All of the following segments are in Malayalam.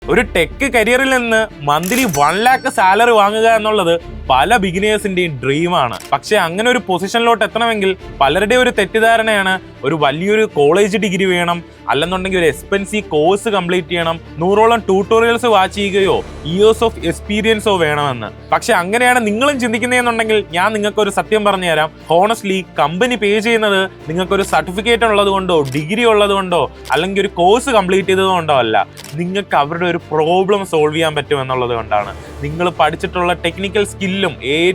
ഒരു ടെക് കരിയറിൽ നിന്ന് മന്ത്ലി 1 lakh സാലറി വാങ്ങുക എന്നുള്ളത് പല ബിഗിനേഴ്സിന്റെയും ഡ്രീമാണ്. പക്ഷെ അങ്ങനെ ഒരു പൊസിഷനിലോട്ട് എത്തണമെങ്കിൽ പലരുടെയും ഒരു തെറ്റിദ്ധാരണയാണ് ഒരു വലിയൊരു കോളേജ് ഡിഗ്രി വേണം, അല്ലെന്നുണ്ടെങ്കിൽ ഒരു എക്സ്പെൻസീവ് കോഴ്സ് കംപ്ലീറ്റ് ചെയ്യണം, 100ഓളം ട്യൂട്ടോറിയൽസ് വാച്ച് ചെയ്യുകയോ ഇയേഴ്സ് ഓഫ് എക്സ്പീരിയൻസോ വേണമെന്ന്. പക്ഷെ അങ്ങനെയാണ് നിങ്ങളും ചിന്തിക്കുന്നതെന്നുണ്ടെങ്കിൽ ഞാൻ നിങ്ങൾക്ക് ഒരു സത്യം പറഞ്ഞു തരാം. ഹോണസ്റ്റ്ലി കമ്പനി പേ ചെയ്യുന്നത് നിങ്ങൾക്കൊരു സർട്ടിഫിക്കറ്റ് ഉള്ളത് കൊണ്ടോ ഡിഗ്രി ഉള്ളത് കൊണ്ടോ അല്ലെങ്കിൽ ഒരു കോഴ്സ് കംപ്ലീറ്റ് ചെയ്തത് കൊണ്ടോ അല്ല, നിങ്ങൾക്ക് അവരുടെ ഒരു പ്രോബ്ലം സോൾവ് ചെയ്യാൻ പറ്റുമെന്നുള്ളത് കൊണ്ടാണ്. നിങ്ങൾ പഠിച്ചിട്ടുള്ള ടെക്നിക്കൽ സ്കില്ലും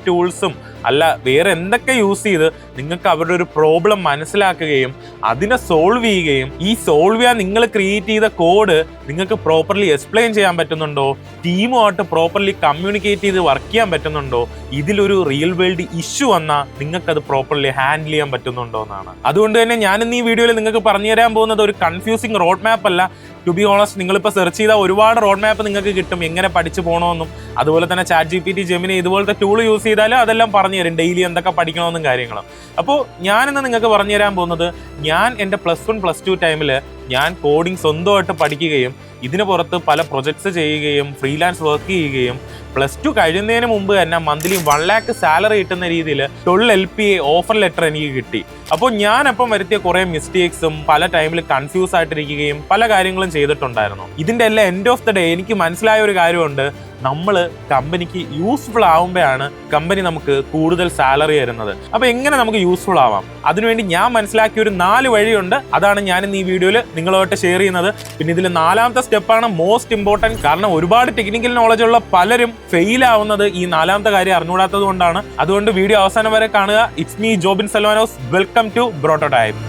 ടൂൾസും അല്ല വേറെ എന്തൊക്കെ യൂസ് ചെയ്ത് നിങ്ങൾക്ക് അവരുടെ ഒരു പ്രോബ്ലം മനസ്സിലാക്കുകയും അതിനെ സോൾവ് ചെയ്യുകയും ഈ സോൾവ് ചെയ്യാൻ നിങ്ങൾ ക്രിയേറ്റ് ചെയ്ത കോഡ് നിങ്ങൾക്ക് പ്രോപ്പർലി എക്സ്പ്ലെയിൻ ചെയ്യാൻ പറ്റുന്നുണ്ടോ, ടീമുമായിട്ട് പ്രോപ്പർലി കമ്മ്യൂണിക്കേറ്റ് ചെയ്ത് വർക്ക് ചെയ്യാൻ പറ്റുന്നുണ്ടോ, ഇതിലൊരു റിയൽ വേൾഡ് ഇഷ്യൂ വന്നാൽ നിങ്ങൾക്കത് പ്രോപ്പർലി ഹാൻഡിൽ ചെയ്യാൻ പറ്റുന്നുണ്ടോ എന്നാണ്. അതുകൊണ്ട് തന്നെ ഞാനിന്ന് ഈ വീഡിയോയിൽ നിങ്ങൾക്ക് പറഞ്ഞു തരാൻ പോകുന്നത് ഒരു കൺഫ്യൂസിങ് റോഡ് മാപ്പ് അല്ല. ടു ബി ഓണസ്റ്റ്, നിങ്ങളിപ്പോൾ സെർച്ച് ചെയ്താൽ ഒരുപാട് റോഡ് മാപ്പ് നിങ്ങൾക്ക് കിട്ടും എങ്ങനെ പഠിച്ചു പോകണമെന്നും. അതുപോലെ തന്നെ ChatGPT, ജെമിനി ഇതുപോലത്തെ ടൂൾ യൂസ് ചെയ്താലും അതെല്ലാം പറഞ്ഞു തരും ഡെയിലി എന്തൊക്കെ പഠിക്കണമെന്നും കാര്യങ്ങളും. അപ്പോൾ ഞാനിന്ന് നിങ്ങൾക്ക് പറഞ്ഞു തരാൻ പോകുന്നത്, ഞാൻ എൻ്റെ +1 +2 ടൈമിൽ ഞാൻ കോഡിങ് സ്വന്തമായിട്ട് പഠിക്കുകയും ഇതിന് പുറത്ത് പല പ്രൊജക്ട്സ് ചെയ്യുകയും ഫ്രീലാൻസ് വർക്ക് ചെയ്യുകയും +2 കഴിയുന്നതിന് മുമ്പ് തന്നെ മന്ത്ലി 1 lakh സാലറി കിട്ടുന്ന രീതിയിൽ 12 LPA ഓഫർ ലെറ്റർ എനിക്ക് കിട്ടി. അപ്പോൾ ഞാനപ്പം വരുത്തിയ കുറേ മിസ്റ്റേക്സും പല ടൈമിൽ കൺഫ്യൂസ് ആയിട്ടിരിക്കുകയും പല കാര്യങ്ങളും ചെയ്തിട്ടുണ്ടായിരുന്നു. ഇതിൻ്റെ എല്ലാം എൻഡ് ഓഫ് ദ ഡേ എനിക്ക് മനസ്സിലായ ഒരു കാര്യമുണ്ട്, നമ്മൾ കമ്പനിക്ക് യൂസ്ഫുൾ ആവുമ്പോഴാണ് കമ്പനി നമുക്ക് കൂടുതൽ സാലറി തരുന്നത്. അപ്പോൾ എങ്ങനെ നമുക്ക് യൂസ്ഫുൾ ആവാം, അതിനുവേണ്ടി ഞാൻ മനസ്സിലാക്കിയ ഒരു 4 വഴിയുണ്ട്. അതാണ് ഞാൻ ഇന്ന് ഈ വീഡിയോയിൽ നിങ്ങളുമായിട്ട് ഷെയർ ചെയ്യുന്നത്. പിന്നെ ഇതിൽ 4ാമത്തെ സ്റ്റെപ്പാണ് മോസ്റ്റ് ഇമ്പോർട്ടൻറ്റ്. കാരണം ഒരുപാട് ടെക്നിക്കൽ നോളജ് ഉള്ള പലരും ഫെയിൽ ആവുന്നത് ഈ 4ാമത്തെ കാര്യം അറിഞ്ഞുകൂടാത്തത് കൊണ്ടാണ്. അതുകൊണ്ട് വീഡിയോ അവസാനം വരെ കാണുക. It's me Jobin Selvanose. Welcome to Brototype.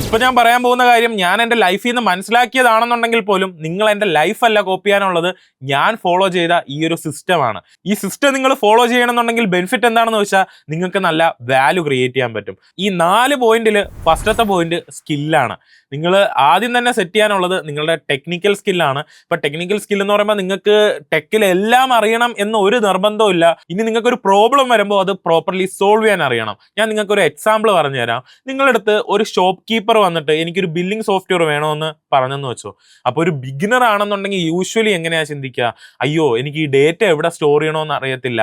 ഇപ്പൊ ഞാൻ പറയാൻ പോകുന്ന കാര്യം ഞാൻ എൻ്റെ ലൈഫിൽ നിന്ന് മനസ്സിലാക്കിയതാണെന്നുണ്ടെങ്കിൽ പോലും നിങ്ങൾ എൻ്റെ ലൈഫല്ല കോപ്പി ചെയ്യാനുള്ളത്, ഞാൻ ഫോളോ ചെയ്ത ഈ ഒരു സിസ്റ്റമാണ്. ഈ സിസ്റ്റം നിങ്ങൾ ഫോളോ ചെയ്യണമെന്നുണ്ടെങ്കിൽ ബെനിഫിറ്റ് എന്താണെന്ന് വെച്ചാൽ നിങ്ങൾക്ക് നല്ല വാല്യൂ ക്രിയേറ്റ് ചെയ്യാൻ പറ്റും. ഈ 4 പോയിന്റിൽ ഫസ്റ്റത്തെ പോയിന്റ് സ്കില്ലാണ്. നിങ്ങൾ ആദ്യം തന്നെ സെറ്റ് ചെയ്യാനുള്ളത് നിങ്ങളുടെ ടെക്നിക്കൽ സ്കില്ലാണ്. ഇപ്പൊ ടെക്നിക്കൽ സ്കിൽ എന്ന് പറയുമ്പോൾ നിങ്ങൾക്ക് ടെക്കിൽ എല്ലാം അറിയണം എന്ന് ഒരു നിർബന്ധവും ഇല്ല. ഇനി നിങ്ങൾക്ക് ഒരു പ്രോബ്ലം വരുമ്പോൾ അത് പ്രോപ്പർലി സോൾവ് ചെയ്യാൻ അറിയണം. ഞാൻ നിങ്ങൾക്ക് ഒരു എക്സാമ്പിൾ പറഞ്ഞുതരാം. നിങ്ങളുടെ അടുത്ത് ഒരു ഷോപ്പ് കീപ്പർ വന്നിട്ട് എനിക്കൊരു ബില്ലിംഗ് സോഫ്റ്റ്വെയർ വേണമെന്ന് പറഞ്ഞെന്ന് വെച്ചോ. അപ്പോൾ ഒരു ബിഗിനർ ആണെന്നുണ്ടെങ്കിൽ യൂഷ്വലി എങ്ങനെയാ ചിന്തിക്കുക, അയ്യോ എനിക്ക് ഈ ഡേറ്റ എവിടെ സ്റ്റോർ ചെയ്യണമെന്ന് അറിയത്തില്ല,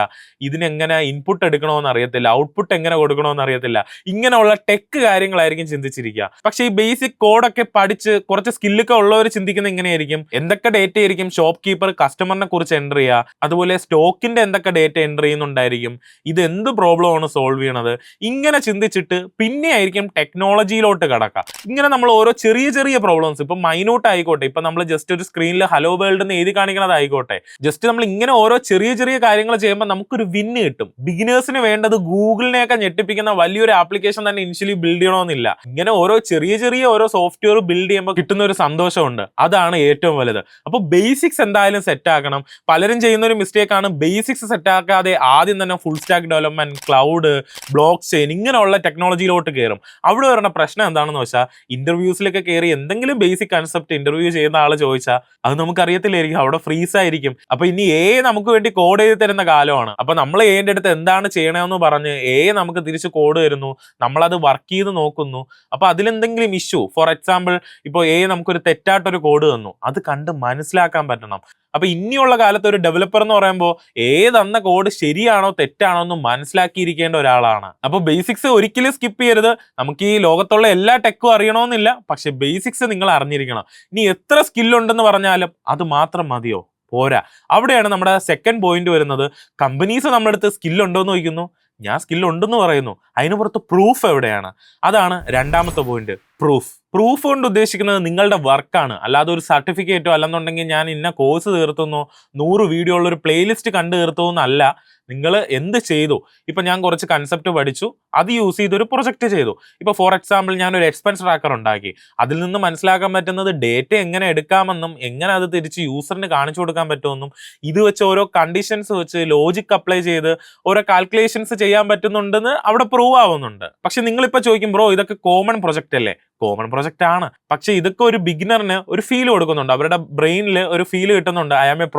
ഇതിനെങ്ങനെ ഇൻപുട്ട് എടുക്കണമെന്ന് അറിയത്തില്ല, ഔട്ട്പുട്ട് എങ്ങനെ കൊടുക്കണമെന്ന് അറിയത്തില്ല, ഇങ്ങനെയുള്ള ടെക് കാര്യങ്ങളായിരിക്കും ചിന്തിച്ചിരിക്കുക. പക്ഷേ ഈ ബേസിക് കോഡൊക്കെ പഠിച്ച് കുറച്ച് സ്കില്ലൊക്കെ ഉള്ളവർ ചിന്തിക്കുന്നത് എങ്ങനെയായിരിക്കും, എന്തൊക്കെ ഡേറ്റ ആയിരിക്കും ഷോപ്പ് കീപ്പർ കസ്റ്റമറിനെ കുറിച്ച് എൻ്റർ ചെയ്യുക, അതുപോലെ സ്റ്റോക്കിന്റെ എന്തൊക്കെ ഡേറ്റ എൻ്റർ ചെയ്യുന്നുണ്ടായിരിക്കും, ഇത് എന്ത് പ്രോബ്ലം ആണ് സോൾവ് ചെയ്യണത്, ഇങ്ങനെ ചിന്തിച്ചിട്ട് പിന്നെ ആയിരിക്കും ടെക്നോളജിയിലോട്ട് കടക്കുക. ഇങ്ങനെ നമ്മൾ ഓരോ ചെറിയ ചെറിയ പ്രോബ്ലംസ്, ഇപ്പൊ മൈന്യൂട്ട് ആയിക്കോട്ടെ, ഇപ്പൊ നമ്മൾ ജസ്റ്റ് ഒരു സ്ക്രീനിൽ ഹലോ വേൾഡ് എന്ന് എഴുതി കാണിക്കണതായിക്കോട്ടെ, ജസ്റ്റ് നമ്മൾ ഇങ്ങനെ ഓരോ ചെറിയ ചെറിയ കാര്യങ്ങൾ ചെയ്യുമ്പോൾ നമുക്കൊരു വിന്ന് കിട്ടും. ബിഗിനേഴ്സിന് വേണ്ടത് ഗൂഗിളിനെയൊക്കെ ഞെട്ടിപ്പിക്കുന്ന വലിയൊരു ആപ്ലിക്കേഷൻ തന്നെ ഇനിഷ്യലി ബിൽഡ് ചെയ്യണമെന്നില്ല. ഇങ്ങനെ ഓരോ ചെറിയ ചെറിയ ഓരോ സോഫ്റ്റ്വെയർ ബിൽഡ് ചെയ്യുമ്പോൾ കിട്ടുന്ന ഒരു സന്തോഷമുണ്ട്, അതാണ് ഏറ്റവും വലുത്. അപ്പോൾ ബേസിക്സ് എന്തായാലും സെറ്റ് ആക്കണം. പലരും ചെയ്യുന്ന ഒരു മിസ്റ്റേക്ക് ആണ് ബേസിക്സ് സെറ്റ് ആക്കാതെ ആദ്യം തന്നെ full stack development, cloud, block chain ഇങ്ങനെയുള്ള ടെക്നോളജിയിലോട്ട് കയറും. അവിടെ വരുന്ന പ്രശ്നം എന്താണെന്ന് വെച്ചാൽ ഇന്റർവ്യൂസിലൊക്കെ കയറി എന്തെങ്കിലും ബേസിക് കൺസെപ്റ്റ് ഇന്റർവ്യൂ ചെയ്യുന്ന ആൾ ചോദിച്ചാൽ അത് നമുക്ക് അറിയത്തില്ലായിരിക്കും, അവിടെ ഫ്രീസ് ആയിരിക്കും. അപ്പൊ ഇനി നമുക്ക് വേണ്ടി കോഡ് ചെയ്ത് തരുന്ന കാലമാണ്. അപ്പൊ നമ്മൾ എന്റെ അടുത്ത് എന്താണ് ചെയ്യണമെന്ന് പറഞ്ഞ് നമുക്ക് തിരിച്ച് കോഡ് തരുന്നു, നമ്മളത് വർക്ക് ചെയ്ത് നോക്കുന്നു. അപ്പൊ അതിലെന്തെങ്കിലും ഇഷ്യൂ, ഫോർ എക്സാമ്പിൾ ഇപ്പോൾ നമുക്കൊരു തെറ്റായിട്ടൊരു കോഡ് തന്നു, അത് കണ്ട് മനസ്സിലാക്കാൻ പറ്റണം. അപ്പൊ ഇനിയുള്ള കാലത്ത് ഒരു ഡെവലപ്പർ എന്ന് പറയുമ്പോൾ തന്ന കോഡ് ശരിയാണോ തെറ്റാണോ എന്ന് മനസ്സിലാക്കിയിരിക്കേണ്ട ഒരാളാണ്. അപ്പൊ ബേസിക്സ് ഒരിക്കലും സ്കിപ്പ് ചെയ്യരുത്. നമുക്ക് ഈ ലോകത്തുള്ള എല്ലാ ടെക്കും അറിയണമെന്നില്ല, പക്ഷെ ബേസിക്സ് നിങ്ങൾ അറിഞ്ഞിരിക്കണം. ഇനി എത്ര സ്കില്ലുണ്ടെന്ന് പറഞ്ഞാലും അത് മാത്രം മതിയോ? പോരാ. അവിടെയാണ് നമ്മുടെ സെക്കൻഡ് പോയിന്റ് വരുന്നത്. കമ്പനീസ് നമ്മുടെ അടുത്ത് സ്കില്ലുണ്ടോ എന്ന് ചോദിക്കുന്നു, ഞാൻ സ്കില്ലുണ്ടെന്ന് പറയുന്നു, അതിന് പുറത്ത് പ്രൂഫ് എവിടെയാണ്? അതാണ് 2ാമത്തെ പോയിന്റ്, പ്രൂഫ് കൊണ്ട് ഉദ്ദേശിക്കുന്നത് നിങ്ങളുടെ വർക്കാണ്, അല്ലാതെ ഒരു സർട്ടിഫിക്കറ്റോ അല്ലെന്നുണ്ടെങ്കിൽ ഞാൻ ഇന്ന കോഴ്സ് തീർത്തുന്നോ 100 വീഡിയോ ഉള്ള ഒരു പ്ലേലിസ്റ്റ് കണ്ടു തീർത്തുന്നല്ല. നിങ്ങൾ എന്ത് ചെയ്തു, ഇപ്പം ഞാൻ കുറച്ച് കൺസെപ്റ്റ് പഠിച്ചു, അത് യൂസ് ചെയ്തൊരു പ്രൊജക്റ്റ് ചെയ്തു. ഇപ്പോൾ ഫോർ എക്സാമ്പിൾ ഞാനൊരു എക്സ്പെൻസ് ട്രാക്കർ ഉണ്ടാക്കി. അതിൽ നിന്ന് മനസ്സിലാക്കാൻ പറ്റുന്നത് ഡേറ്റ എങ്ങനെ എടുക്കാമെന്നും എങ്ങനെ അത് തിരിച്ച് യൂസറിന് കാണിച്ചു കൊടുക്കാൻ പറ്റുമെന്നും, ഇത് വെച്ച് ഓരോ കണ്ടീഷൻസ് വെച്ച് ലോജിക് അപ്ലൈ ചെയ്ത് ഓരോ കാൽക്കുലേഷൻസ് ചെയ്യാൻ പറ്റുന്നുണ്ടെന്ന് അവിടെ പ്രൂവ് ആവുന്നുണ്ട്. പക്ഷെ നിങ്ങളിപ്പോൾ ചോദിക്കും, ബ്രോ ഇതൊക്കെ കോമൺ പ്രൊജക്റ്റ് അല്ലേ, കോമൺ പ്രൊജക്റ്റ് ആണ്. പക്ഷെ ഇതൊക്കെ ഒരു ബിഗിനറിന് ഒരു ഫീൽ കൊടുക്കുന്നുണ്ട്, അവരുടെ ബ്രെയിനിൽ ഒരു ഫീൽ കിട്ടുന്നുണ്ട്. ഐ ആം എ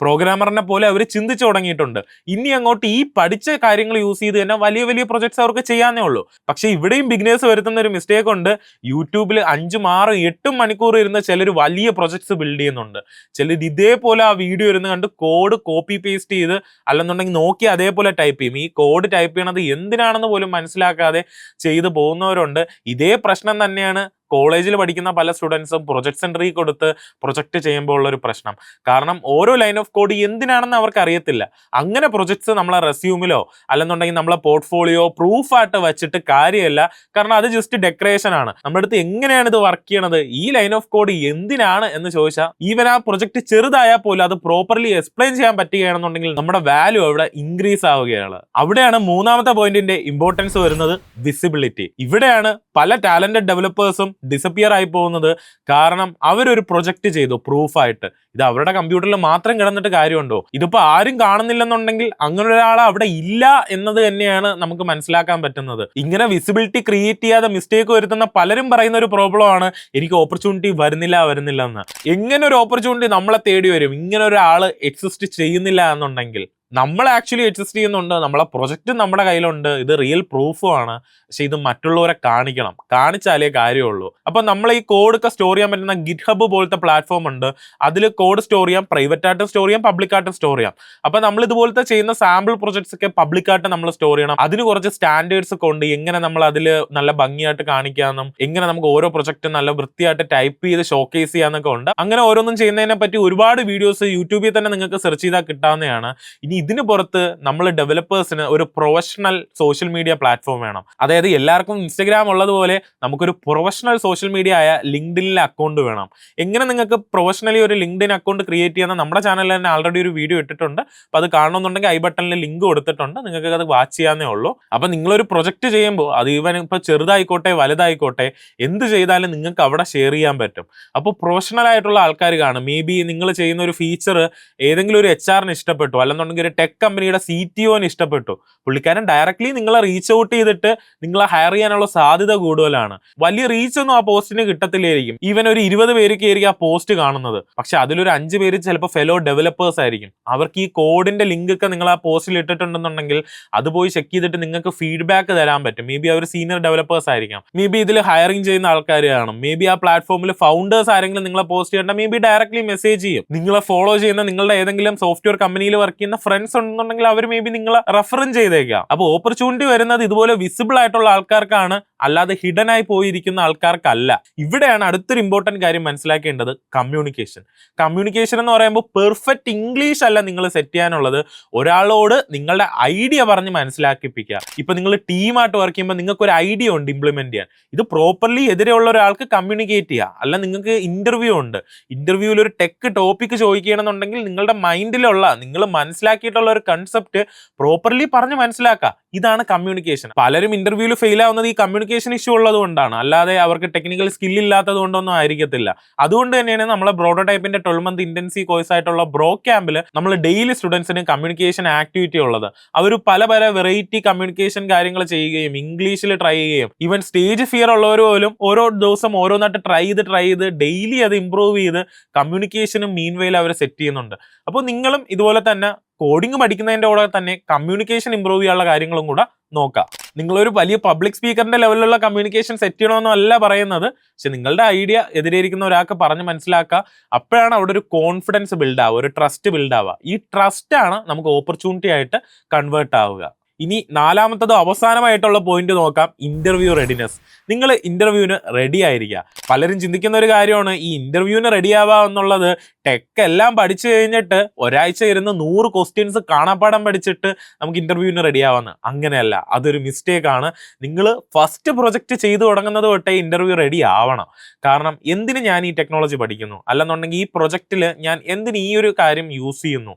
പ്രോഗ്രാമറിനെ പോലെ അവർ ചിന്തിച്ചു തുടങ്ങിയിട്ടുണ്ട്. ഇനി അങ്ങോട്ട് ഈ പഠിച്ച കാര്യങ്ങൾ യൂസ് ചെയ്ത് തന്നെ വലിയ വലിയ പ്രൊജക്ട്സ് അവർക്ക് ചെയ്യാനേ ഉള്ളൂ. പക്ഷെ ഇവിടെയും ബിഗിനേഴ്സ് വരുത്തുന്ന ഒരു മിസ്റ്റേക്ക് ഉണ്ട്. യൂട്യൂബിൽ 5, 6, 8 മണിക്കൂർ ഇരുന്ന് ചിലർ വലിയ പ്രൊജക്ട്സ് ബിൽഡ് ചെയ്യുന്നുണ്ട്. ചിലർ ഇതേപോലെ ആ വീഡിയോ ഇരുന്ന് കണ്ട് കോഡ് കോപ്പി പേസ്റ്റ് ചെയ്ത് അല്ലെന്നുണ്ടെങ്കിൽ നോക്കി അതേപോലെ ടൈപ്പ് ചെയ്യും. ഈ കോഡ് ടൈപ്പ് ചെയ്യണത് എന്തിനാണെന്ന് പോലും മനസ്സിലാക്കാതെ ചെയ്തു പോകുന്നവരുണ്ട്. ഇതേ പ്രശ്നം തന്നെയാണ് കോളേജിൽ പഠിക്കുന്ന പല സ്റ്റുഡൻസും പ്രൊജക്ട് സെന്ററിൽ കൊടുത്ത് പ്രൊജക്ട് ചെയ്യുമ്പോൾ ഉള്ളൊരു പ്രശ്നം. കാരണം ഓരോ ലൈൻ ഓഫ് കോഡ് എന്തിനാണെന്ന് അവർക്ക് അറിയത്തില്ല. അങ്ങനെ പ്രൊജക്ട്സ് നമ്മളെ റെസ്യൂമിലോ അല്ലെന്നുണ്ടെങ്കിൽ നമ്മളെ പോർട്ട്ഫോളിയോ പ്രൂഫായിട്ട് വെച്ചിട്ട് കാര്യമല്ല. കാരണം അത് ജസ്റ്റ് ഡെക്കറേഷൻ ആണ്. നമ്മുടെ അടുത്ത് എങ്ങനെയാണ് ഇത് വർക്ക് ചെയ്യണത്, ഈ ലൈൻ ഓഫ് കോഡ് എന്തിനാണ് എന്ന് ചോദിച്ചാൽ ഈവൻ ആ പ്രൊജക്ട് ചെറുതായാൽ പോലും അത് പ്രോപ്പർലി എക്സ്പ്ലെയിൻ ചെയ്യാൻ പറ്റുകയാണെന്നുണ്ടെങ്കിൽ നമ്മുടെ വാല്യൂ അവിടെ ഇൻക്രീസ് ആവുകയാണ്. അവിടെയാണ് മൂന്നാമത്തെ പോയിന്റിന്റെ ഇമ്പോർട്ടൻസ് വരുന്നത്, വിസിബിലിറ്റി. ഇവിടെയാണ് പല ടാലന്റഡ് ഡെവലപ്പേഴ്സും ഡിസപ്പിയർ ആയി പോകുന്നത്. കാരണം അവരൊരു പ്രൊജക്ട് ചെയ്തു പ്രൂഫായിട്ട്, ഇത് അവരുടെ കമ്പ്യൂട്ടറിൽ മാത്രം കിടന്നിട്ട് കാര്യമുണ്ടോ? ഇതിപ്പോ ആരും കാണുന്നില്ലെന്നുണ്ടെങ്കിൽ അങ്ങനെ ഒരാൾ അവിടെ ഇല്ല എന്നത് തന്നെയാണ് നമുക്ക് മനസ്സിലാക്കാൻ പറ്റുന്നത്. ഇങ്ങനെ വിസിബിലിറ്റി ക്രിയേറ്റ് ചെയ്യാതെ മിസ്റ്റേക്ക് വരുത്തുന്ന പലരും പറയുന്ന ഒരു പ്രോബ്ലം ആണ്, എനിക്ക് ഓപ്പർച്യൂണിറ്റി വരുന്നില്ല എന്ന്. എങ്ങനെ ഒരു ഓപ്പർച്യൂണിറ്റി നമ്മളെ തേടി വരും ഇങ്ങനെ ഒരാൾ എക്സിസ്റ്റ് ചെയ്യുന്നില്ല എന്നുണ്ടെങ്കിൽ? നമ്മൾ ആക്ച്വലി എക്സിസ്റ്റ് ചെയ്യുന്നുണ്ട്, നമ്മളെ പ്രൊജക്റ്റ് നമ്മുടെ കയ്യിലുണ്ട്, ഇത് റിയൽ പ്രൂഫും ആണ്. പക്ഷെ ഇത് മറ്റുള്ളവരെ കാണിക്കണം, കാണിച്ചാലേ കാര്യമുള്ളൂ. അപ്പൊ നമ്മൾ ഈ കോഡൊക്കെ സ്റ്റോർ ചെയ്യാൻ പറ്റുന്ന ഗിറ്റ്ഹബ് പോലത്തെ പ്ലാറ്റ്ഫോം ഉണ്ട്. അതിൽ കോഡ് സ്റ്റോർ ചെയ്യാം, പ്രൈവറ്റ് ആയിട്ട് സ്റ്റോർ ചെയ്യാം, പബ്ലിക് ആയിട്ട് സ്റ്റോർ ചെയ്യാം. അപ്പൊ നമ്മൾ ഇതുപോലത്തെ ചെയ്യുന്ന സാമ്പിൾ പ്രൊജക്ട്സ് ഒക്കെ പബ്ലിക് ആയിട്ട് നമ്മൾ സ്റ്റോർ ചെയ്യണം. അതിന് കുറച്ച് സ്റ്റാൻഡേർഡ്സ് ഒക്കെ ഉണ്ട്, എങ്ങനെ നമ്മൾ അതിൽ നല്ല ഭംഗിയായിട്ട് കാണിക്കാമെന്നും എങ്ങനെ നമുക്ക് ഓരോ പ്രൊജക്റ്റും നല്ല വൃത്തിയായിട്ട് ടൈപ്പ് ചെയ്ത് ഷോക്കേസ് ചെയ്യാന്നൊക്കെ ഉണ്ട്. അങ്ങനെ ഓരോന്നും ചെയ്യുന്നതിനെ പറ്റി ഒരുപാട് വീഡിയോസ് യൂട്യൂബിൽ തന്നെ നിങ്ങൾക്ക് സെർച്ച് ചെയ്താൽ കിട്ടാവുന്നതാണ്. ഇനി ഇതിന് പുറത്ത് നമ്മൾ ഡെവലപ്പേഴ്സിന് ഒരു പ്രൊഫഷണൽ സോഷ്യൽ മീഡിയ പ്ലാറ്റ്ഫോം വേണം. അതായത് എല്ലാവർക്കും ഇൻസ്റ്റഗ്രാം ഉള്ളതുപോലെ നമുക്കൊരു പ്രൊഫഷണൽ സോഷ്യൽ മീഡിയ ആയ ലിങ്ക്ഡിനിലെ അക്കൗണ്ട് വേണം. എങ്ങനെ നിങ്ങൾക്ക് പ്രൊഫഷണലി ഒരു ലിങ്ക്ഡിൻ അക്കൗണ്ട് ക്രിയേറ്റ് ചെയ്യുന്ന നമ്മുടെ ചാനലിൽ തന്നെ ആൾറെഡി ഒരു വീഡിയോ ഇട്ടിട്ടുണ്ട്. അപ്പൊ അത് കാണണമെന്നുണ്ടെങ്കിൽ ഐ ബട്ടണിൽ ലിങ്ക് കൊടുത്തിട്ടുണ്ട്, നിങ്ങൾക്ക് അത് വാച്ച് ചെയ്യാന്നേ ഉള്ളൂ. അപ്പൊ നിങ്ങളൊരു പ്രൊജക്ട് ചെയ്യുമ്പോൾ അത് ഈവൻ ഇപ്പൊ ചെറുതായിക്കോട്ടെ വലുതായിക്കോട്ടെ എന്ത് ചെയ്താലും നിങ്ങൾക്ക് അവിടെ ഷെയർ ചെയ്യാൻ പറ്റും. അപ്പോൾ പ്രൊഫഷണൽ ആയിട്ടുള്ള ആൾക്കാർ കാണും. മേ ബി നിങ്ങൾ ചെയ്യുന്ന ഒരു ഫീച്ചർ ഏതെങ്കിലും ഒരു HR ഇഷ്ടപ്പെട്ടു, അല്ലെന്നുണ്ടെങ്കിൽ ഒരു ടെക് കമ്പനിയുടെ CTOന് ഇഷ്ടപ്പെട്ടു, പുള്ളിക്കാരൻ ഡയറക്ട്ലി നിങ്ങളെ റീച്ച് ഔട്ട് ചെയ്തിട്ട് നിങ്ങളെ ഹയർ ചെയ്യാനുള്ള സാധ്യത കൂടുതലാണ്. വലിയ റീച്ച് ഒന്നും ആ പോസ്റ്റിന് കിട്ടത്തില്ലായിരിക്കും. ഈവൻ ഒരു 20 പേർക്ക് ആയിരിക്കും ആ പോസ്റ്റ് കാണുന്നത്. പക്ഷെ അതിലൊരു 5 പേര് ചിലപ്പോൾ ഫെലോ ഡെവലപ്പേഴ്സ് ആയിരിക്കും. അവർക്ക് ഈ കോഡിന്റെ ലിങ്ക് ഒക്കെ നിങ്ങൾ ആ പോസ്റ്റിൽ ഇട്ടിട്ടുണ്ടെന്നുണ്ടെങ്കിൽ അത് പോയി ചെക്ക് ചെയ്തിട്ട് നിങ്ങൾക്ക് ഫീഡ്ബാക്ക് തരാൻ പറ്റും. മേ ബി അവർ സീനിയർ ഡെവലപ്പേഴ്സ് ആയിരിക്കാം, മേ ബി ഇതിൽ ഹയറിംഗ് ചെയ്യുന്ന ആൾക്കാർ കാണും, മേ ബി ആ പ്ലാറ്റ്ഫോമിൽ ഫൗണ്ടേഴ്സ് ആരെങ്കിലും നിങ്ങളെ പോസ്റ്റ് ചെയ്യേണ്ട മേ ബി ഡയറക്ട്ലി മെസ്സേജ് ചെയ്യും. നിങ്ങളെ ഫോളോ ചെയ്യുന്ന നിങ്ങളുടെ ഏതെങ്കിലും സോഫ്റ്റ്വെയർ കമ്പനിയിൽ വർക്ക് ചെയ്യുന്ന ഫ്രണ്ട്സ് ഉണ്ടെന്നുണ്ടെങ്കിൽ അവർ മേ ബി നിങ്ങളെ റെഫറും ചെയ്തേക്കാം. അപ്പോൾ ഓപ്പർച്യൂണിറ്റി വരുന്നത് ഇതുപോലെ വിസിബിൾ ആയിട്ടുള്ള ആൾക്കാർക്കാണ്, അല്ലാതെ ഹിഡൻ ആയി പോയിരിക്കുന്ന ആൾക്കാർക്കല്ല. ഇവിടെയാണ് അടുത്തൊരു ഇമ്പോർട്ടന്റ് കാര്യം മനസ്സിലാക്കേണ്ടത്, കമ്മ്യൂണിക്കേഷൻ. കമ്മ്യൂണിക്കേഷൻ എന്ന് പറയുമ്പോൾ പെർഫെക്റ്റ് ഇംഗ്ലീഷ് അല്ല നിങ്ങൾ സെറ്റ് ചെയ്യാനുള്ളത്, ഒരാളോട് നിങ്ങളുടെ ഐഡിയ പറഞ്ഞ് മനസ്സിലാക്കിപ്പിക്കുക. ഇപ്പൊ നിങ്ങൾ ടീമായിട്ട് വർക്ക് ചെയ്യുമ്പോൾ നിങ്ങൾക്ക് ഒരു ഐഡിയ ഉണ്ട് ഇംപ്ലിമെന്റ് ചെയ്യാൻ, ഇത് പ്രോപ്പർലി എതിരെയുള്ള ഒരാൾക്ക് കമ്മ്യൂണിക്കേറ്റ് ചെയ്യുക. അല്ല നിങ്ങൾക്ക് ഇന്റർവ്യൂ ഉണ്ട്, ഇന്റർവ്യൂവിൽ ഒരു ടെക് ടോപ്പിക് ചോദിക്കുകയാണെന്നുണ്ടെങ്കിൽ നിങ്ങളുടെ മൈൻഡിലുള്ള നിങ്ങൾ മനസ്സിലാക്കിയിട്ടുള്ള ഒരു കൺസെപ്റ്റ് പ്രോപ്പർലി പറഞ്ഞ് മനസ്സിലാക്കുക. ഇതാണ് കമ്മ്യൂണിക്കേഷൻ. പലരും ഇന്റർവ്യൂവിൽ ഫെയിൽ ആവുന്നത് ഈ കമ്മ്യൂണിക്കേഷൻ ഇഷ്യൂ ഉള്ളത് കൊണ്ടാണ്, അല്ലാതെ അവർക്ക് ടെക്നിക്കൽ സ്കിൽ ഇല്ലാത്തത് കൊണ്ടൊന്നും ആയിരിക്കത്തില്ല. അതുകൊണ്ട് തന്നെയാണ് നമ്മളെ പ്രോട്ടോടൈപ്പിന്റെ 12 month ഇന്റൻസീവ് കോഴ്സ് ആയിട്ടുള്ള ബ്രോ ക്യാമ്പിൽ നമ്മൾ ഡെയിലി സ്റ്റുഡൻസിന് കമ്മ്യൂണിക്കേഷൻ ആക്ടിവിറ്റി ഉള്ളത്. അവർ പല വെറൈറ്റി കമ്മ്യൂണിക്കേഷൻ കാര്യങ്ങൾ ചെയ്യുകയും ഇംഗ്ലീഷിൽ ട്രൈ ചെയ്യുകയും ഈവൻ സ്റ്റേജ് ഫിയർ ഉള്ളവർ പോലും ഓരോ ദിവസം ഓരോന്നായിട്ട് ട്രൈ ചെയ്ത് ഡെയിലി അത് ഇംപ്രൂവ് ചെയ്ത് കമ്മ്യൂണിക്കേഷനും മീൻ വെയിൽ അവർ സെറ്റ് ചെയ്യുന്നുണ്ട്. അപ്പോൾ നിങ്ങളും ഇതുപോലെ തന്നെ കോഡിങ് പഠിക്കുന്നതിൻ്റെ കൂടെ തന്നെ കമ്മ്യൂണിക്കേഷൻ ഇംപ്രൂവ് ചെയ്യാനുള്ള കാര്യങ്ങളും കൂടെ നോക്കാം. നിങ്ങളൊരു വലിയ പബ്ലിക് സ്പീക്കറിന്റെ ലെവലിലുള്ള കമ്മ്യൂണിക്കേഷൻ സെറ്റ് ചെയ്യണമെന്നും അല്ല പറയുന്നത്, പക്ഷെ നിങ്ങളുടെ ഐഡിയ എതിരെയിരിക്കുന്ന ഒരാൾക്ക് പറഞ്ഞ് മനസ്സിലാക്കുക. അപ്പോഴാണ് അവിടെ ഒരു കോൺഫിഡൻസ് ബിൽഡ് ആവുക, ഒരു ട്രസ്റ്റ് ബിൽഡ് ആവുക. ഈ ട്രസ്റ്റ് ആണ് നമുക്ക് ഓപ്പർച്യൂണിറ്റി ആയിട്ട് കൺവേർട്ട് ആവുക. ഇനി നാലാമത്തതും അവസാനമായിട്ടുള്ള പോയിന്റ് നോക്കാം, ഇന്റർവ്യൂ റെഡിനെസ്. നിങ്ങൾ ഇന്റർവ്യൂവിന് റെഡി ആയിരിക്കുക. പലരും ചിന്തിക്കുന്ന ഒരു കാര്യമാണ് ഈ ഇന്റർവ്യൂവിന് റെഡി ആവുക എന്നുള്ളത്. ടെക് എല്ലാം പഠിച്ചു കഴിഞ്ഞിട്ട് ഒരാഴ്ച ഇരുന്ന് 100 ക്വസ്റ്റ്യൻസ് കാണാപ്പാടം പഠിച്ചിട്ട് നമുക്ക് ഇന്റർവ്യൂവിന് റെഡി ആവാന്ന്. അങ്ങനെയല്ല, അതൊരു മിസ്റ്റേക്ക് ആണ്. നിങ്ങൾ ഫസ്റ്റ് പ്രൊജക്റ്റ് ചെയ്തു തുടങ്ങുന്നത് തൊട്ടേ ഇന്റർവ്യൂ റെഡി ആവണം. കാരണം എന്തിന് ഞാൻ ഈ ടെക്നോളജി പഠിക്കുന്നു, അല്ലെന്നുണ്ടെങ്കിൽ ഈ പ്രൊജക്റ്റിൽ ഞാൻ എന്തിന് ഈ ഒരു കാര്യം യൂസ് ചെയ്യുന്നു,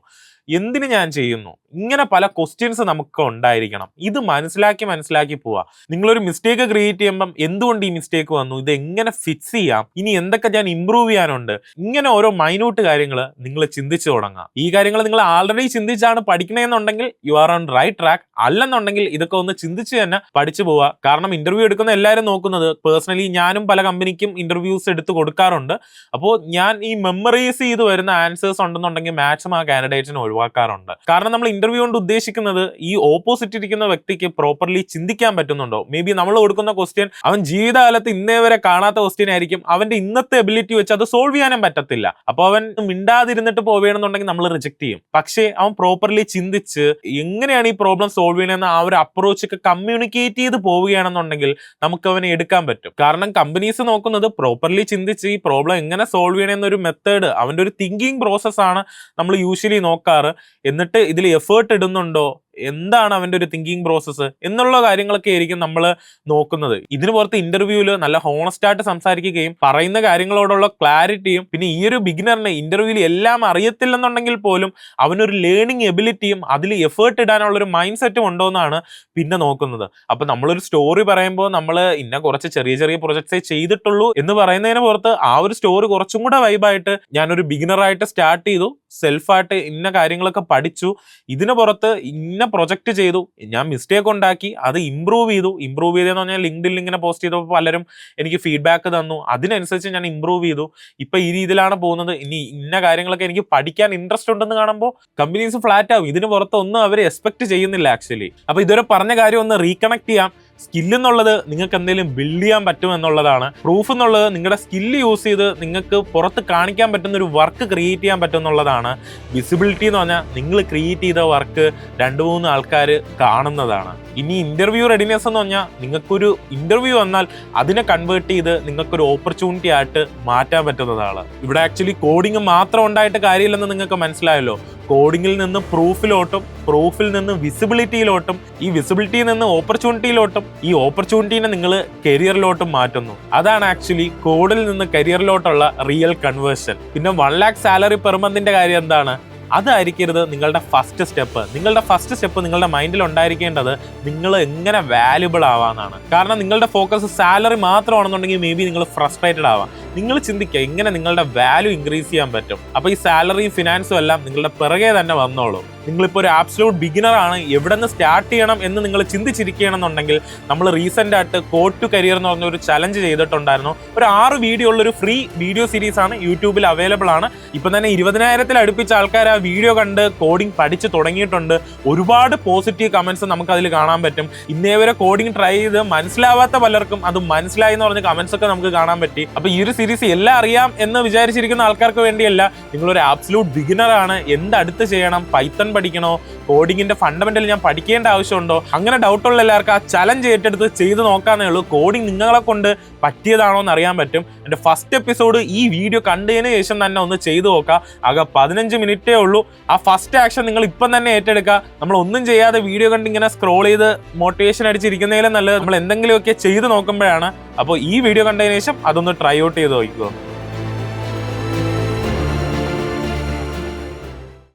എന്തിന് ഞാൻ ചെയ്യുന്നു? ഇങ്ങനെ പല ക്വസ്റ്റ്യൻസ് നമുക്ക് ഉണ്ടായിരിക്കണം. ഇത് മനസ്സിലാക്കി പോവാ. നിങ്ങളൊരു മിസ്റ്റേക്ക് ക്രിയേറ്റ് ചെയ്യുമ്പം എന്തുകൊണ്ട് ഈ മിസ്റ്റേക്ക് വന്നു, ഇത് എങ്ങനെ ഫിക്സ് ചെയ്യാം, ഇനി എന്തൊക്കെ ഞാൻ ഇമ്പ്രൂവ് ചെയ്യാനുണ്ട്, ഇങ്ങനെ ഓരോ മൈന്യൂട്ട് കാര്യങ്ങൾ നിങ്ങൾ ചിന്തിച്ചു തുടങ്ങാം. ഈ കാര്യങ്ങൾ നിങ്ങൾ ആൾറെഡി ചിന്തിച്ചാണ് പഠിക്കണമെന്നുണ്ടെങ്കിൽ you are on right track. അല്ലെന്നുണ്ടെങ്കിൽ ഇതൊക്കെ ഒന്ന് ചിന്തിച്ച് തന്നെ പഠിച്ചു പോവുക. കാരണം ഇന്റർവ്യൂ എടുക്കുന്ന എല്ലാവരും നോക്കുന്നത്, പേഴ്സണലി ഞാനും പല കമ്പനിക്കും ഇന്റർവ്യൂസ് എടുത്ത് കൊടുക്കാറുണ്ട്. അപ്പോൾ ഞാൻ ഈ മെമ്മറൈസ് ചെയ്ത് വരുന്ന ആൻസേഴ്സ് ഉണ്ടെന്നുണ്ടെങ്കിൽ മാക്സിമം ആ കാൻഡിഡേറ്റ്സിനെ ഒഴിവാക്കാറുണ്ട്. കാരണം നമ്മൾ ഇന്റർവ്യൂ കൊണ്ട് ഉദ്ദേശിക്കുന്നത് ഈ ഓപ്പോസിറ്റ് ഇരിക്കുന്ന വ്യക്തിക്ക് പ്രോപ്പർലി ചിന്തിക്കാൻ പറ്റുന്നുണ്ടോ. മേ ബി നമ്മൾ കൊടുക്കുന്ന ക്വസ്റ്റ്യൻ അവൻ ജീവിതകാലത്ത് ഇന്നേ വരെ കാണാത്ത ക്വസ്റ്റ്യൻ ആയിരിക്കും. അവന്റെ ഇന്നത്തെ എബിലിറ്റി വെച്ച് അത് സോൾവ് ചെയ്യാനും പറ്റത്തില്ല. അപ്പോൾ അവൻ മിണ്ടാതിരുന്നിട്ട് പോവുകയാണെന്നുണ്ടെങ്കിൽ നമ്മൾ റിജക്ട് ചെയ്യും. പക്ഷേ അവൻ പ്രോപ്പർലി ചിന്തിച്ച് എങ്ങനെയാണ് ഈ പ്രോബ്ലം സോൾവ് ചെയ്യണമെന്ന് ആ ഒരു അപ്രോച്ച് ഒക്കെ കമ്മ്യൂണിക്കേറ്റ് ചെയ്ത് പോവുകയാണെന്നുണ്ടെങ്കിൽ നമുക്ക് അവനെ എടുക്കാൻ പറ്റും. കാരണം കമ്പനീസ് നോക്കുന്നത് പ്രോപ്പർലി ചിന്തിച്ച് ഈ പ്രോബ്ലം എങ്ങനെ സോൾവ് ചെയ്യണമെന്നൊരു മെത്തേഡ്, അവന്റെ ഒരു തിങ്കിങ് പ്രോസസ്സാണ് നമ്മൾ യൂഷ്വലി നോക്കാറ്. എന്നിട്ട് ഇതിൽ എഫേർട്ട് ഇടുന്നുണ്ടോ, എന്താണ് അവന്റെ ഒരു തിങ്കിങ് പ്രോസസ്സ് എന്നുള്ള കാര്യങ്ങളൊക്കെ ആയിരിക്കും നമ്മൾ നോക്കുന്നത്. ഇതിന് പുറത്ത് ഇന്റർവ്യൂവിൽ നല്ല ഹോണസ്റ്റ് ആയിട്ട് സംസാരിക്കുകയും പറയുന്ന കാര്യങ്ങളോടുള്ള ക്ലാരിറ്റിയും, പിന്നെ ഈ ഒരു ബിഗിനറിന് ഇന്റർവ്യൂവിൽ എല്ലാം അറിയത്തില്ലെന്നുണ്ടെങ്കിൽ പോലും അവനൊരു ലേണിംഗ് എബിലിറ്റിയും അതിൽ എഫേർട്ട് ഇടാനുള്ള ഒരു മൈൻഡ് സെറ്റും ഉണ്ടോ എന്നാണ് പിന്നെ നോക്കുന്നത്. അപ്പൊ നമ്മളൊരു സ്റ്റോറി പറയുമ്പോൾ നമ്മൾ ഇന്ന കുറച്ച് ചെറിയ ചെറിയ പ്രൊജക്ട്സേ ചെയ്തിട്ടുള്ളൂ എന്ന് പറയുന്നതിന് പുറത്ത് ആ ഒരു സ്റ്റോറി കുറച്ചും കൂടെ വൈബായിട്ട് ഞാനൊരു ബിഗിനറായിട്ട് സ്റ്റാർട്ട് ചെയ്തു, സെൽഫായിട്ട് ഇന്ന കാര്യങ്ങളൊക്കെ പഠിച്ചു, ഇതിന് പുറത്ത് ഇന്ന പ്രൊജക്ട് ചെയ്തു, ഞാൻ മിസ്റ്റേക്ക് ഉണ്ടാക്കി, അത് ഇമ്പ്രൂവ് ചെയ്തെന്ന് പറഞ്ഞാൽ ലിങ്ക്ഡിനിൽ ഇങ്ങനെ പോസ്റ്റ് ചെയ്തപ്പോൾ പലരും എനിക്ക് ഫീഡ്ബാക്ക് തന്നു, അതിനനുസരിച്ച് ഞാൻ ഇമ്പ്രൂവ് ചെയ്തു, ഇപ്പൊ ഈ രീതിയിലാണ് പോകുന്നത്, ഇനി ഇന്ന കാര്യങ്ങളൊക്കെ എനിക്ക് പഠിക്കാൻ ഇൻട്രസ്റ്റ് ഉണ്ടെന്ന് കാണുമ്പോൾ കമ്പനീസ് ഫ്ലാറ്റ് ആവും. ഇതിന് പുറത്ത് ഒന്നും അവർ എക്സ്പെക്ട് ചെയ്യുന്നില്ല ആക്ച്വലി. അപ്പൊ ഇതുവരെ പറഞ്ഞ കാര്യം ഒന്ന് റീകണക്ട് ചെയ്യാം. സ്കില്ല് എന്നുള്ളത് നിങ്ങൾക്ക് എന്തെങ്കിലും ബിൽഡ് ചെയ്യാൻ പറ്റും എന്നുള്ളതാണ്. പ്രൂഫ് എന്നുള്ളത് നിങ്ങളുടെ സ്കില്ല് യൂസ് ചെയ്ത് നിങ്ങൾക്ക് പുറത്ത് കാണിക്കാൻ പറ്റുന്ന ഒരു വർക്ക് ക്രിയേറ്റ് ചെയ്യാൻ പറ്റും എന്നുള്ളതാണ്. വിസിബിലിറ്റി എന്ന് പറഞ്ഞാൽ നിങ്ങൾ ക്രിയേറ്റ് ചെയ്ത വർക്ക് 2-3 ആൾക്കാർ കാണുന്നതാണ്. ഇനി ഇന്റർവ്യൂ റെഡിനെസ് എന്ന് പറഞ്ഞാൽ നിങ്ങൾക്കൊരു ഇന്റർവ്യൂ വന്നാൽ അതിനെ കൺവേർട്ട് ചെയ്ത് നിങ്ങൾക്കൊരു ഓപ്പർച്യൂണിറ്റി ആയിട്ട് മാറ്റാൻ പറ്റുന്നതാണ്. ഇവിടെ ആക്ച്വലി കോഡിങ് മാത്രം ഉണ്ടായിട്ട് കാര്യമില്ലെന്ന് നിങ്ങൾക്ക് മനസ്സിലായല്ലോ. കോഡിങ്ങിൽ നിന്ന് പ്രൂഫിലോട്ടും, പ്രൂഫിൽ നിന്ന് വിസിബിലിറ്റിയിലോട്ടും, ഈ വിസിബിലിറ്റിയിൽ നിന്ന് ഓപ്പർച്യൂണിറ്റിയിലോട്ടും, ഈ ഓപ്പർച്യൂണിറ്റീനെ നിങ്ങൾ കരിയറിലോട്ടും മാറ്റുന്നു. അതാണ് ആക്ച്വലി കോഡിൽ നിന്ന് കരിയറിലോട്ടുള്ള റിയൽ കൺവേർഷൻ. പിന്നെ 1 lakh സാലറി പെർ മന്തിന്റെ കാര്യം എന്താണ്? അതായിരിക്കരുത് നിങ്ങളുടെ ഫസ്റ്റ് സ്റ്റെപ്പ്. നിങ്ങളുടെ മൈൻഡിൽ ഉണ്ടായിരിക്കേണ്ടത് നിങ്ങൾ എങ്ങനെ വാല്യുബിൾ ആവാന്നാണ്. കാരണം നിങ്ങളുടെ ഫോക്കസ് സാലറി മാത്രമാണെന്നുണ്ടെങ്കിൽ മേ ബി നിങ്ങൾ ഫ്രസ്ട്രേറ്റഡ് ആവാം. നിങ്ങൾ ചിന്തിക്കുക എങ്ങനെ നിങ്ങളുടെ വാല്യൂ ഇൻക്രീസ് ചെയ്യാൻ പറ്റും. അപ്പോൾ ഈ സാലറിയും ഫിനാൻസും എല്ലാം നിങ്ങളുടെ പിറകെ തന്നെ വന്നോളൂ. നിങ്ങളിപ്പോൾ ഒരു ആബ്സല്യൂട്ട് ബിഗിനർ ആണ്, എവിടെ നിന്ന് സ്റ്റാർട്ട് ചെയ്യണം എന്ന് നിങ്ങൾ ചിന്തിച്ചിരിക്കുകയാണെന്നുണ്ടെങ്കിൽ നമ്മൾ റീസെൻ്റ് ആയിട്ട് കോഡ് ടു കരിയർ എന്ന് പറഞ്ഞ ഒരു ചലഞ്ച് ചെയ്തിട്ടുണ്ടായിരുന്നു. ഒരു 6 വീഡിയോ ഉള്ളൊരു ഫ്രീ വീഡിയോ സീരീസ് ആണ് യൂട്യൂബിൽ അവൈലബിൾ ആണ്. ഇപ്പം തന്നെ 20,000-ൽ അടുപ്പിച്ച ആൾക്കാർ ആ വീഡിയോ കണ്ട് കോഡിംഗ് പഠിച്ച് തുടങ്ങിയിട്ടുണ്ട്. ഒരുപാട് പോസിറ്റീവ് കമൻസ് നമുക്ക് അതിൽ കാണാൻ പറ്റും. ഇന്നേ വരെ കോഡിംഗ് ട്രൈ ചെയ്ത് മനസ്സിലാവാത്ത പലർക്കും അത് മനസ്സിലായി എന്ന് പറഞ്ഞ കമൻസ് ഒക്കെ നമുക്ക് കാണാൻ പറ്റി. അപ്പോൾ ഈ ഒരു സീരീസ് എല്ലാം അറിയാം എന്ന് വിചാരിച്ചിരിക്കുന്ന ആൾക്കാർക്ക് വേണ്ടിയല്ല. നിങ്ങളൊരു ആബ്സല്യൂട്ട് ബിഗിനർ ആണ്, അടുത്ത് ചെയ്യണം, പൈത്തൺ പഠിക്കണോ, കോഡിങ്ങിന്റെ ഫണ്ടമെന്റൽ ഞാൻ പഠിക്കേണ്ട ആവശ്യമുണ്ടോ, അങ്ങനെ ഡൗട്ടുള്ള എല്ലാവർക്കും ആ ചലഞ്ച് ഏറ്റെടുത്ത് ചെയ്ത് നോക്കാന്നേ ഉള്ളൂ. കോഡിങ് നിങ്ങളെ കൊണ്ട് പറ്റിയതാണോ എന്ന് അറിയാൻ പറ്റും. എൻ്റെ ഫസ്റ്റ് എപ്പിസോഡ് ഈ വീഡിയോ കണ്ടതിന് ശേഷം തന്നെ ഒന്ന് ചെയ്തു നോക്കുക. ആകെ 15 മിനിറ്റേ ഉള്ളൂ. ആ ഫസ്റ്റ് ആക്ഷൻ നിങ്ങൾ ഇപ്പം തന്നെ ഏറ്റെടുക്കുക. നമ്മൾ ഒന്നും ചെയ്യാതെ വീഡിയോ കണ്ട് ഇങ്ങനെ സ്ക്രോൾ ചെയ്ത് മോട്ടിവേഷൻ അടിച്ചിരിക്കുന്നതിലും നല്ലത് നമ്മൾ എന്തെങ്കിലുമൊക്കെ ചെയ്ത് നോക്കുമ്പോഴാണ്. അപ്പോൾ ഈ വീഡിയോ കണ്ടതിന് ശേഷം അതൊന്ന് ട്രൈ ഔട്ട് ചെയ്ത് നോക്കുക.